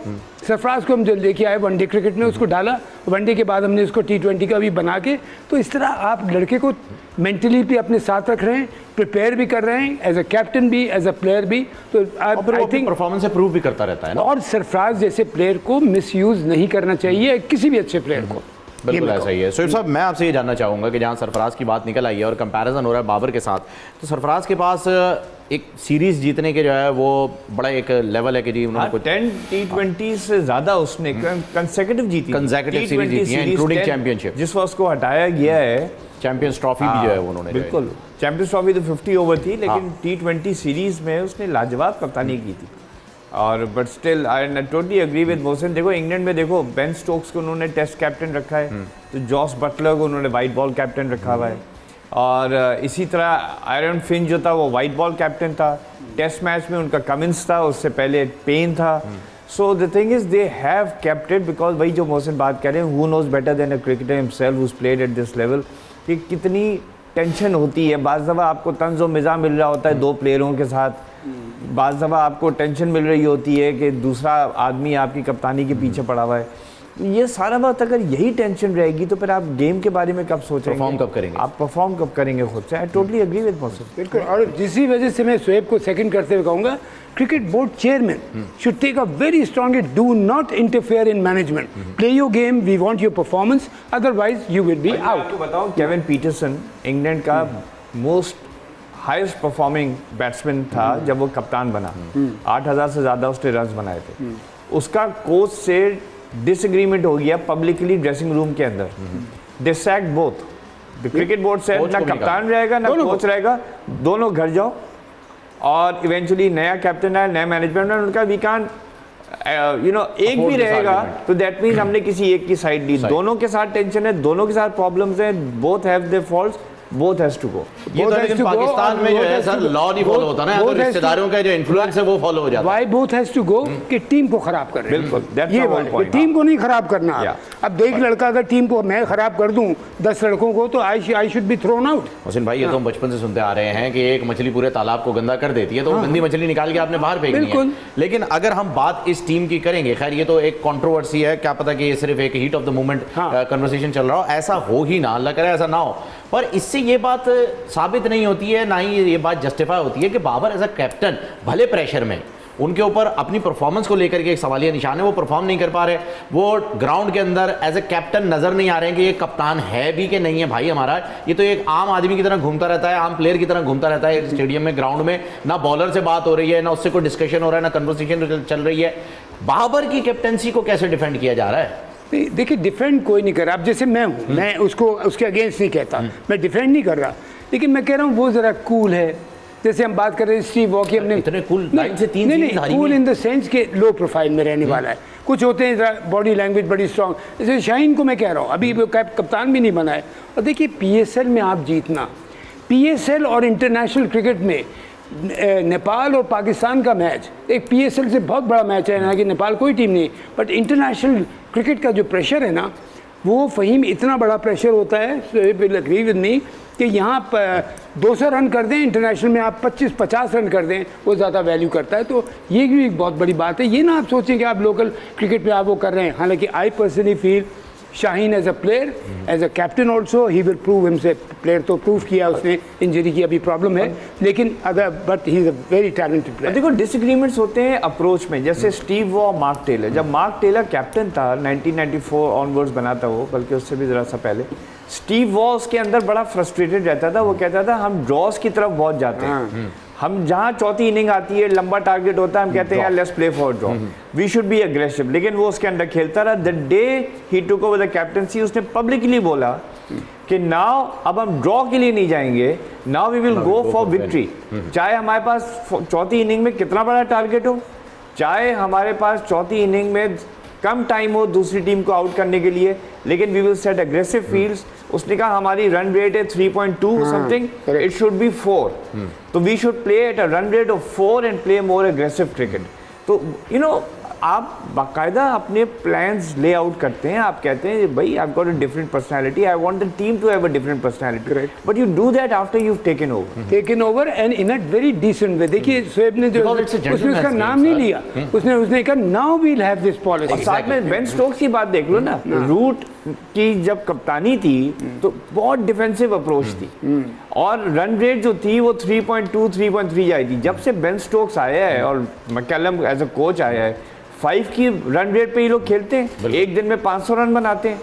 सरफराज को हम जो लेके आए वनडे क्रिकेट में, उसको डाला, वनडे के बाद हमने उसको T20 का भी बना के। तो इस तरह आप लड़के को मेंटली भी अपने साथ रख रहे हैं, प्रिपेयर भी कर रहे हैं, एज अ कैप्टन भी, एज अ प्लेयर भी। तो आई थिंक परफॉर्मेंस से प्रूव भी करता रहता है ना। और सरफराज जैसे प्लेयर को मिसयूज नहीं करना चाहिए, किसी भी अच्छे प्लेयर को। बिल्कुल ऐसा ही है। सोएब साहब, मैं आपसे ये जानना चाहूँगा कि जहाँ सरफराज की बात निकल आई है और कंपैरिजन हो रहा है बाबर के साथ, तो सरफराज के पास एक सीरीज जीतने के जो है वो बड़ा एक लेवल है कि जी उन्होंने 10 T20 से ज़्यादा उसने कंसेक्यूटिव जीती, कंसेक्यूटिव सीरीज जीती है, इंक्लूडिंग चैंपियनशिप, जिस वक्त उसको हटाया गया है। चैंपियंस ट्रॉफी भी जो है उन्होंने, बिल्कुल चैंपियंस ट्रॉफी तो 50 ओवर थी, लेकिन T20 सीरीज में उसने लाजवाब कप्तानी की थी। और but still I totally agree with Mohsin. देखो इंग्लैंड में देखो बेन स्टोक्स को उन्होंने टेस्ट कैप्टन रखा है, तो जॉस बटलर को उन्होंने वाइट बॉल कैप्टन रखा हुआ है, और इसी तरह आयरन फिंच जो था वो वाइट बॉल कैप्टन था। टेस्ट मैच में उनका कमिंस था, उससे पहले पेन था। So the thing is they have kept it, because वही जो मोहसिन बात कर रहे हैं, who knows better than a cricketer himself whose played at this level, कि कितनी टेंशन होती है। बाज़ दफ़ा आपको तंज़ो मिज़ा मिल रहा होता है 2 प्लेयरों के साथ, बाज़ दफ़ा आपको टेंशन मिल रही होती है कि दूसरा आदमी आपकी कप्तानी के पीछे पड़ा हुआ है। ये सारा वक्त अगर यही टेंशन रहेगी तो फिर आप गेम के बारे में कब सोचेंगे, परफॉर्म कब करेंगे, आप परफॉर्म कब करेंगे खुद से। I totally agree with Mohsin. बिल्कुल, और जिसी वजह से मैं शोएब को सेकंड करते हुए कहूँगा, cricket board chairman should take a very strong, do not interfere in management, play your game, we want your performance, otherwise you will be out. आपको बताऊं, केविन पीटरसन इंग्लैंड का मोस्ट हाईएस्ट परफॉर्मिंग बैट्समैन था जब वो कप्तान बना, 8000 से ज़्यादा उसने रन्स बनाए थे। उसका कोच से डिसएग्रीमेंट हो गया पब्लिकली ड्रेसिंग रूम के अंदर, they sacked both. The cricket board से ना कप्तान रहेगा ना कोच रहेगा, दोनों घर जाओ। और इवेंचुअली नया कैप्टन है, नया मैनेजमेंट है, उनका वी कैन एक भी रहेगा तो दैट मीन्स हमने किसी एक की साइड ली। दोनों के साथ टेंशन है, दोनों के साथ प्रॉब्लम्स हैं, both have their faults, both has to go. ये तो लेकिन पाकिस्तान में जो है सर लॉ नहीं फॉलो होता ना, तो रिश्तेदारों का जो इन्फ्लुएंस है वो फॉलो हो जाता है। Why both has to go कि टीम को खराब कर रहे हैं। बिल्कुल, that's ये the whole बात है, point. टीम को नहीं खराब करना आप। Yeah. अब देख लड़का अगर टीम को मैं खराब कर दूं 10 लड़कों को तो I should be thrown out. Hussain भाई, ये तो हम बचपन से सुनते आ रहे हैं कि एक मछली पूरे तालाब को गंदा कर देती है, तो गंदी मछली निकाल के आपने बाहर फेंकनी है। बिल्कुल। लेकिन अगर हम बात इस टीम की करेंगे, खैर ये तो एक कंट्रोवर्सी है, क्या पता कि ये सिर्फ एक heat of the moment conversation चल रहा हो, ऐसा हो ही ना, अल्लाह करे ऐसा ना हो, पर इससे ये बात साबित नहीं होती है, ना ही ये बात जस्टिफाई होती है कि बाबर एज अ कैप्टन भले प्रेशर में उनके ऊपर अपनी परफॉर्मेंस को लेकर के एक सवालिया निशान है, वो परफॉर्म नहीं कर पा रहे, वो ग्राउंड के अंदर एज ए कैप्टन नजर नहीं आ रहे हैं कि ये कप्तान है भी कि नहीं है भाई हमारा। ये तो एक आम आदमी की तरह घूमता रहता है, आम प्लेयर की तरह घूमता रहता है स्टेडियम में, ग्राउंड में, ना बॉलर से बात हो रही है, ना उससे कोई डिस्कशन हो रहा है, ना कन्वर्सेशन चल रही है। बाबर की कैप्टनसी को कैसे डिफेंड किया जा रहा है? देखिए डिफेंड कोई नहीं कर रहा। अब जैसे मैं हूँ, मैं उसको उसके अगेंस्ट नहीं कहता, मैं डिफेंड नहीं कर रहा, लेकिन मैं कह रहा हूँ वो ज़रा कूल है। जैसे हम बात कर रहे हैं स्टीव वॉ की, हमने इतने कूल लाइन से 3 सीरीज हारी कूल इन द सेंस के लो प्रोफाइल में रहने वाला है। कुछ होते हैं बॉडी लैंग्वेज बड़ी स्ट्रांग, जैसे शाहीन को मैं कह रहा हूँ अभी वो कप्तान भी नहीं बना है। और देखिए PSL में आप जीतना, PSL और इंटरनेशनल क्रिकेट में नेपाल और पाकिस्तान का मैच एक PSL से बहुत बड़ा मैच है ना, कि नेपाल कोई टीम नहीं, बट इंटरनेशनल क्रिकेट का जो प्रेशर है ना, वो फ़हीम इतना बड़ा प्रेशर होता है, विल एग्री विद मी, कि यहाँ 200 रन कर दें, इंटरनेशनल में आप 25-50 रन कर दें, वो ज़्यादा वैल्यू करता है। तो ये भी एक बहुत बड़ी बात है। ये ना आप सोचें कि आप लोकल क्रिकेट में आप वो कर रहे हैं। हालांकि I personally feel Shaheen as a player, as a captain also he will prove himself. Player तो प्रूव किया उसने, इंजरी की अभी प्रॉब्लम है, लेकिन अगर but he is a very talented player. देखो डिसएग्रीमेंट्स होते हैं अप्रोच में, जैसे स्टीव वॉ, मार्क टेलर। जब मार्क टेलर कैप्टन था 1994 ऑनवर्ड्स बना था वो, बल्कि उससे भी ज़रा सा पहले, स्टीव वॉ उसके अंदर बड़ा फ्रस्ट्रेटेड रहता था। वो कहता था हम ड्रॉज की तरफ बहुत जाते हैं, हम जहाँ चौथी इनिंग आती है लंबा टारगेट होता है, हम कहते हैं यार let's play for draw, we should be aggressive. लेकिन वो उसके अंदर खेलता रहा। The day he took over the captaincy, उसने पब्लिकली बोला कि नाउ अब हम ड्रॉ के लिए नहीं जाएंगे, now we will go for victory. चाहे हमारे पास चौथी इनिंग में कितना बड़ा टारगेट हो, चाहे हमारे पास चौथी इनिंग में कम टाइम हो दूसरी टीम को आउट करने के लिए, लेकिन we will set aggressive fields. उसने कहा हमारी रन रेट है 3.2 समथिंग, इट शुड बी 4, तो we should play at a run rate of 4 and play more aggressive cricket. तो यू नो आप बाकायदा अपने प्लान्स ले आउट करते हैं, आप कहते हैं भाई I got a different personality, I want the team to have a different personality, but you do that after you taken over and in a very decent way. देखिए शोएब ने जो उसने उसका नाम नहीं लिया, उसने कहा now we will have this policy. साथ में बेन स्टोक्स की बात देख लो ना, रूट की जब कप्तानी थी तो बहुत डिफेंसिव अप्रोच थी, और रन रेट जो थी वो 3.2 3.3 जाई थी। जब से बेन स्टोक्स आया है और मैकलम एज अ कोच आया है, 5 की रन रेट पे ये लोग खेलते हैं, एक दिन में 500 रन बनाते हैं,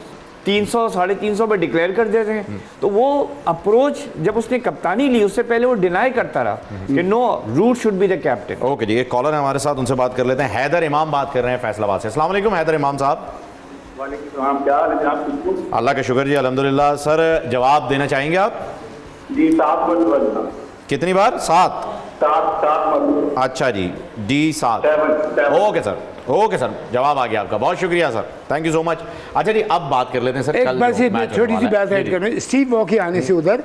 300 350 पे डिक्लेयर कर देते हैं। तो वो अप्रोच जब उसने कप्तानी ली, उससे पहले वो डिनाई करता रहा कि no, Root should be the captain. Okay जी, एक कॉलर है हमारे साथ, उनसे बात कर लेते हैं। हैदर इमाम बात कर रहे हैं फैसलाबाद से। अस्सलाम वालेकुम हैदर इमाम साहब। वालेकुम, क्या हाल है जनाब? अल्लाह का शुक्र जी, अल्हम्दुलिल्लाह। सर जवाब देना चाहेंगे आप? जी 7 मत, कितनी बार? 7 मत। अच्छा जी, D7। Okay sir, okay sir, जवाब आ गया आपका, बहुत शुक्रिया sir, thank you so much. अच्छा जी, अब बात कर लेते हैं सर, एक बस छोटी सी बात ऐड करूँ। स्टीव वॉ के आने से उधर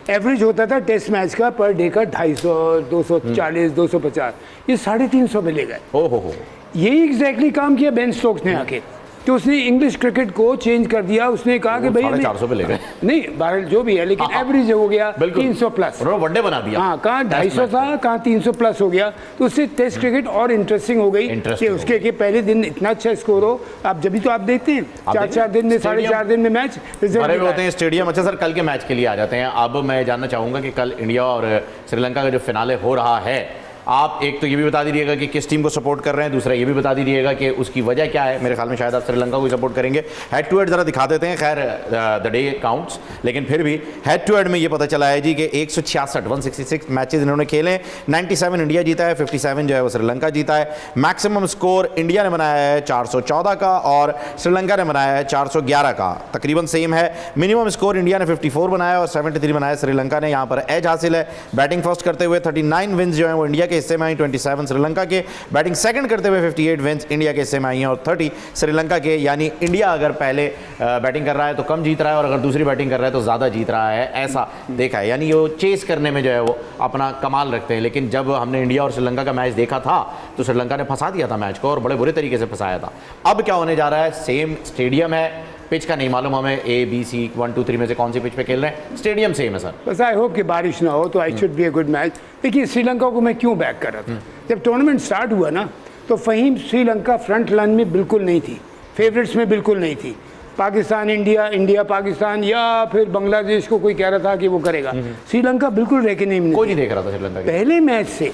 एवरेज होता था टेस्ट मैच का पर डे का 250, 240, 250, ये 350 पे ले गए। ओहो, यही एग्जैक्टली काम किया बेन स्टोक्स ने आके, कि उसने इंग्लिश क्रिकेट को चेंज कर दिया। उसने कहा कि भाई 450 पे ले गए, नहीं बाहर जो भी है, लेकिन एवरेज हो गया 300 प्लस, वनडे बना दिया। हाँ, कहाँ 250 था, कहाँ 300 प्लस हो गया। तो उससे टेस्ट क्रिकेट और इंटरेस्टिंग हो गई कि उसके के पहले दिन इतना अच्छा स्कोर हो। आप जब भी तो आप देखते हैं 4-4 दिन में, 4.5 दिन में मैच भरे हुए होते हैं स्टेडियम। अच्छा सर, कल के मैच के लिए आ जाते हैं। अब मैं जानना चाहूँगा कि कल इंडिया और श्रीलंका का जो फिनाले हो रहा है, आप एक तो ये भी बता दीजिएगा कि किस टीम को सपोर्ट कर रहे हैं, दूसरा ये भी बता दीजिएगा कि उसकी वजह क्या है। मेरे ख्याल में शायद आप श्रीलंका को सपोर्ट करेंगे। हेड टू हेड जरा दिखा देते हैं, खैर द डे काउंट्स, लेकिन फिर भी हेड टू हेड में ये पता चला है जी कि 166 मैचेस इन्होंने खेले, 97 इंडिया जीता है, 57 जो है वो श्रीलंका जीता है। मैक्सिमम स्कोर इंडिया ने बनाया है 414 का और श्रीलंका ने बनाया है 411 का, तकरीबन सेम है। मिनिमम स्कोर इंडिया ने 54 बनाया और 73 बनाया श्रीलंका ने। यहाँ पर एज हासिल है बैटिंग फर्स्ट करते हुए। 39 विन्स जो है वो इंडिया के हिस्से में आई 27, श्रीलंका के बैटिंग सेकंड करते हुए 58 विन्स इंडिया के हिस्से में आई हैं और 30 श्रीलंका के। यानी इंडिया अगर पहले बैटिंग कर रहा है तो कम जीत रहा है और अगर दूसरी बैटिंग कर रहा है तो ज़्यादा जीत रहा है, ऐसा देखा है। यानी वो चेस करने में जो है वो अपना कमाल रखते हैं। लेकिन जब हमने इंडिया और श्रीलंका का मैच देखा था तो श्रीलंका ने फंसा दिया था मैच को और बड़े बुरे तरीके से फंसाया था। अब क्या होने जा रहा है, सेम स्टेडियम है, पिच का नहीं मालूम हमें A B C 1 2 3 में से कौन सी पिच पे खेल रहे हैं, स्टेडियम सेम है सर। बस आई होप कि बारिश ना हो तो I should be a good match. देखिए श्रीलंका को मैं क्यों बैक कर रहा था, जब टूर्नामेंट स्टार्ट हुआ ना तो फ़हीम श्रीलंका फ्रंट लाइन में बिल्कुल नहीं थी, फेवरेट्स में बिल्कुल नहीं थी। पाकिस्तान इंडिया, इंडिया पाकिस्तान या फिर बांग्लादेश को कोई कह रहा था कि वो करेगा, श्रीलंका बिल्कुल रेकनिंग में कोई नहीं देख रहा था श्रीलंका के। पहले मैच से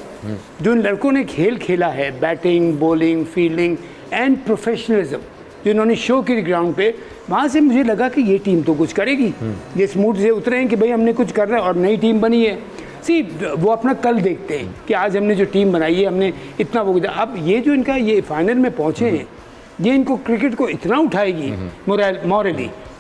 जो इन लड़कों ने खेल खेला है, batting bowling fielding and professionalism जो इन्होंने शो की ग्राउंड पे, वहाँ से मुझे लगा कि ये टीम तो कुछ करेगी। जिस मूड से उतरे हैं कि भाई हमने कुछ करना है और नई टीम बनी है, सी वो अपना कल देखते हैं कि आज हमने जो टीम बनाई है हमने इतना वो। अब ये जो इनका ये फाइनल में पहुँचे हैं, ये इनको क्रिकेट को इतना उठाएगी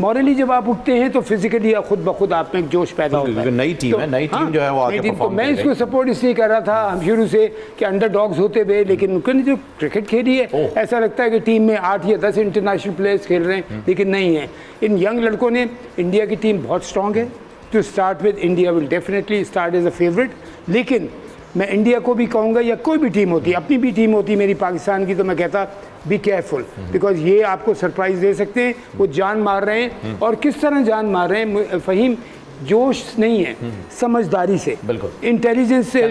मॉरली जब आप उठते हैं तो फिजिकली खुद ब खुद आप में एक जोश पैदा होता है। नई टीम है, नई टीम जो है वो आगे परफॉर्म मैं इसको सपोर्ट इसलिए कर रहा था हम शुरू से कि अंडर डॉग्स होते हुए, लेकिन उन्होंने जो क्रिकेट खेली है ऐसा लगता है कि टीम में 8 या 10 इंटरनेशनल प्लेयर्स खेल रहे हैं, लेकिन नहीं है। इन यंग लड़कों ने, इंडिया की टीम बहुत स्ट्रांग है। To start with India will definitely start as a favourite, लेकिन मैं इंडिया को भी कहूँगा या कोई भी टीम होती, अपनी भी टीम होती मेरी पाकिस्तान की, तो मैं कहता बी केयरफुल बिकॉज ये आपको सरप्राइज दे सकते हैं। वो जान मार रहे हैं और किस तरह जान मार रहे हैं फ़हीम, जोश नहीं है, समझदारी से, बिल्कुल इंटेलिजेंस से,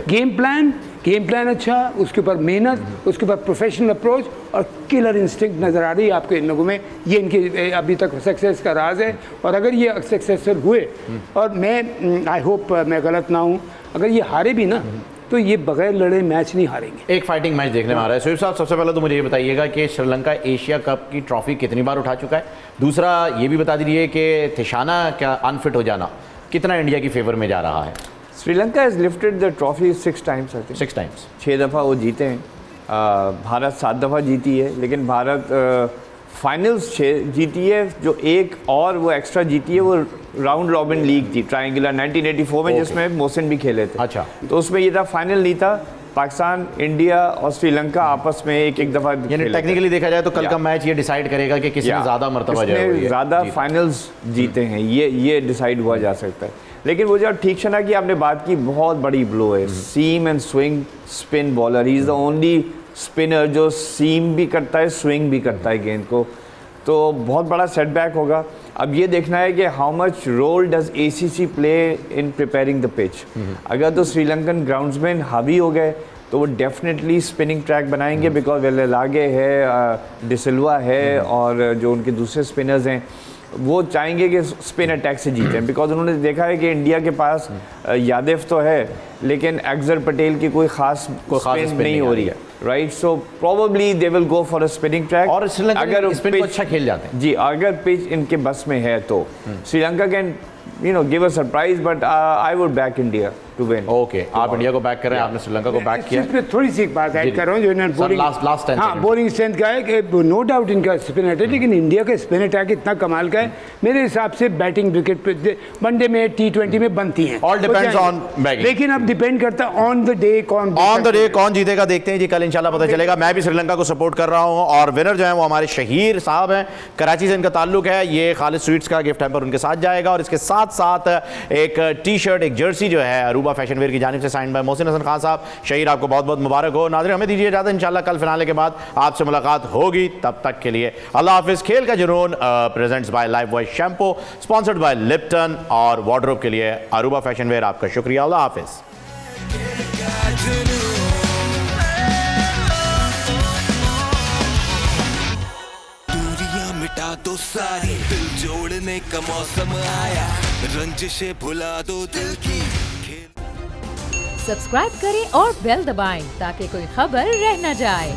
गेम प्लान अच्छा, उसके ऊपर मेहनत, उसके ऊपर प्रोफेशनल अप्रोच और किलर इंस्टिंक्ट नज़र आ रही है आपको इन लोगों में। ये इनके अभी तक सक्सेस का राज है और अगर ये सक्सेसफुल हुए, और मैं आई होप मैं गलत ना हूँ, अगर ये हारे भी ना तो ये बगैर लड़े मैच नहीं हारेंगे। एक फाइटिंग मैच देखने में आ रहा है। शोएब साहब, सबसे पहले तो मुझे ये बताइएगा कि श्रीलंका एशिया कप की ट्रॉफी कितनी बार उठा चुका है। दूसरा ये भी बता दीजिए कि थिशाना का अनफिट हो जाना कितना इंडिया की फेवर में जा रहा है। Sri Lanka has lifted the trophy 6 times, I think 6 times, 6 दफ़ा वो जीते हैं। भारत 7 दफ़ा जीती है, लेकिन भारत फाइनल्स 6 जीती है, जो एक और वो एक्स्ट्रा जीती है वो राउंड रॉबिन लीग थी ट्रायंगुलर 1984 में, जिसमें मोहसिन भी खेले थे। अच्छा, तो उसमें ये था, फाइनल नहीं था। पाकिस्तान, इंडिया और श्रीलंका आपस में एक दफ़ा, यानी टेक्निकली देखा जाए तो कल का मैच ये डिसाइड करेगा कि किसने ज़्यादा मर्तबा ज़्यादा फाइनल्स जीते हैं, ये डिसाइड हुआ जा सकता है। लेकिन वो जो ठीक शना की आपने बात की, बहुत बड़ी ब्लो है। Seam and swing spin bowler, he is the only spinner जो सीम भी करता है, स्विंग भी करता है गेंद को, तो बहुत बड़ा सेटबैक होगा। अब ये देखना है कि how much role does ACC play in preparing the pitch. अगर तो श्रीलंकन ग्राउंड्समैन हावी हो गए तो वो डेफिनेटली स्पिनिंग ट्रैक बनाएंगे, बिकॉज वेलेलागे है, डिसिल्वा है और जो उनके दूसरे स्पिनर्स हैं वो चाहेंगे कि स्पिन अटैक से जीतें, बिकॉज उन्होंने देखा है कि इंडिया के पास यादव तो है लेकिन अक्सर पटेल की कोई खास स्पिन नहीं हो रही है, right. So probably they will go for a spinning track. और श्रीलंका अगर स्पिन को अच्छा खेल जाते हैं, जी, अगर पिच इनके बस में है तो Sri Lanka can give a surprise, but I would back India to win. Okay, आप इंडिया को बैक कर रहे हैं, आपने श्रीलंका को बैक किया। इस पे थोड़ी सी एक बात ऐड कर रहा हूँ, जो इन्होंने बॉलिंग लास्ट टाइम, हाँ बॉलिंग स्ट्रेंथ का है कि नो डाउट इनका स्पिन अटैक, लेकिन इंडिया का स्पिन अटैक इतना कमाल का है मेरे हिसाब से। बैटिंग विकेट पे वनडे में, T20 में बनती हैं, ऑल डिपेंड्स ऑन बैटिंग, लेकिन अब डिपेंड करता है ऑन द डे कौन जीतेगा। देखते हैं जी, कल इंशाल्लाह पता चलेगा। मैं भी श्रीलंका को सपोर्ट कर रहा हूं और विनर जो है वो हमारे शहीर साहब हैं, कराची से इनका ताल्लुक है। ये खालिद स्वीट्स का गिफ्ट हैम्पर उनके साथ जाएगा और इसके साथ साथ एक टी-शर्ट, एक जर्सी जो है अरूबा फैशन वेयर की जानिब से साइन बाय मोहसिन हसन खान साहब। शहीर आपको बहुत बहुत मुबारक हो। नाज़रीन, हमें दीजिए इजाज़त, इंशाल्लाह कल फिनाले के बाद आपसे मुलाकात होगी। तब तक के लिए अल्लाह हाफिज़। खेल का जुनून presents by Lifebuoy shampoo, sponsored by Lipton और वार्डरोब के लिए अरूबा फैशन वेयर। आपका शुक्रिया, अल्लाह हाफिज़। मिटा दो सारी, दिल जोड़ने का मौसम आया, रंजिशें भुला दो दिल की। सब्सक्राइब करें और बेल दबाएं ताकि कोई खबर रह न जाए।